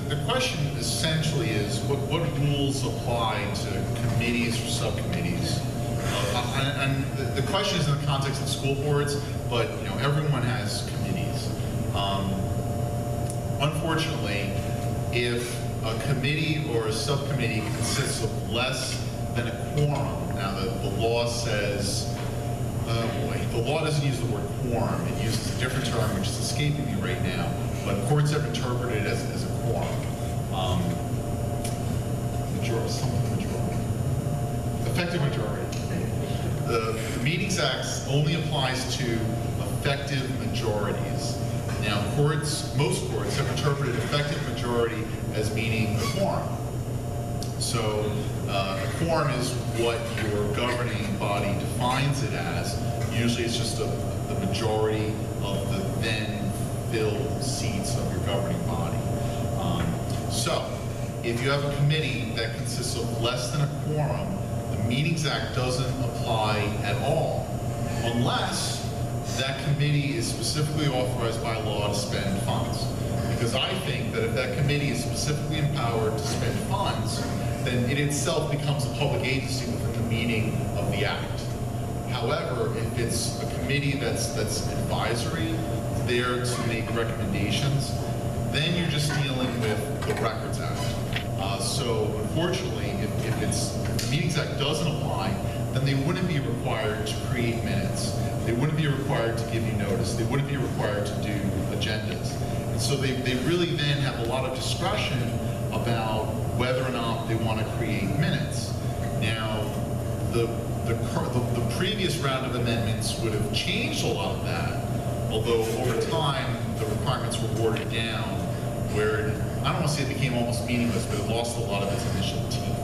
the question essentially is what rules apply to committees or subcommittees? And the question is in the context of school boards, but everyone has committees. Unfortunately, if a committee or a subcommittee consists of less than a quorum, now the law says, the law doesn't use the word quorum, it uses a different term which is escaping me right now, but courts have interpreted it as a quorum. Effective majority. The Meetings Act only applies to effective majorities. Now, most courts have interpreted effective majority as meaning a quorum. So, a quorum is what your governing body defines it as. Usually it's just the majority of the then filled seats of your governing body. So, if you have a committee that consists of less than a quorum, the Meetings Act doesn't apply at all, unless that committee is specifically authorized by law to spend funds. Because I think that if that committee is specifically empowered to spend funds, then it itself becomes a public agency within the meaning of the Act. However, if it's a committee that's advisory, there to make recommendations, then you're just dealing with the Records Act. So unfortunately, if the Meetings Act doesn't apply, then they wouldn't be required to create minutes. They wouldn't be required to give you notice. They wouldn't be required to do agendas. And so they really then have a lot of discretion about whether or not they want to create minutes. Now, the previous round of amendments would have changed a lot of that, although over time the requirements were watered down, where I don't want to say it became almost meaningless, but it lost a lot of its initial teeth.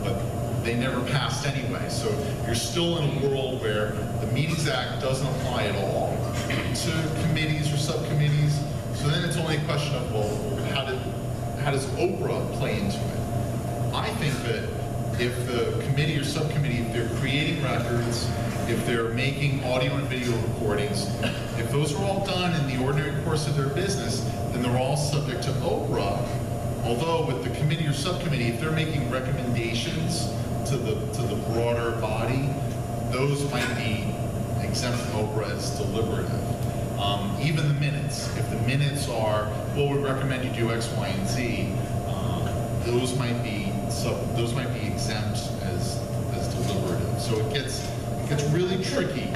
But they never passed anyway, so you're still in a world where the Meetings Act doesn't apply at all to committees or subcommittees. So then it's only a question of, well, how does OPRA play into it? I think that if the committee or subcommittee, if they're creating records, if they're making audio and video recordings, if those are all done in the ordinary course of their business, then they're all subject to OPRA. Although with the committee or subcommittee, if they're making recommendations to the broader body, those might be exempt from OPRA as deliberative. Even the minutes, if the minutes are, well, we recommend you do X, Y, and Z, those might be exempt as deliberative. So it gets really tricky.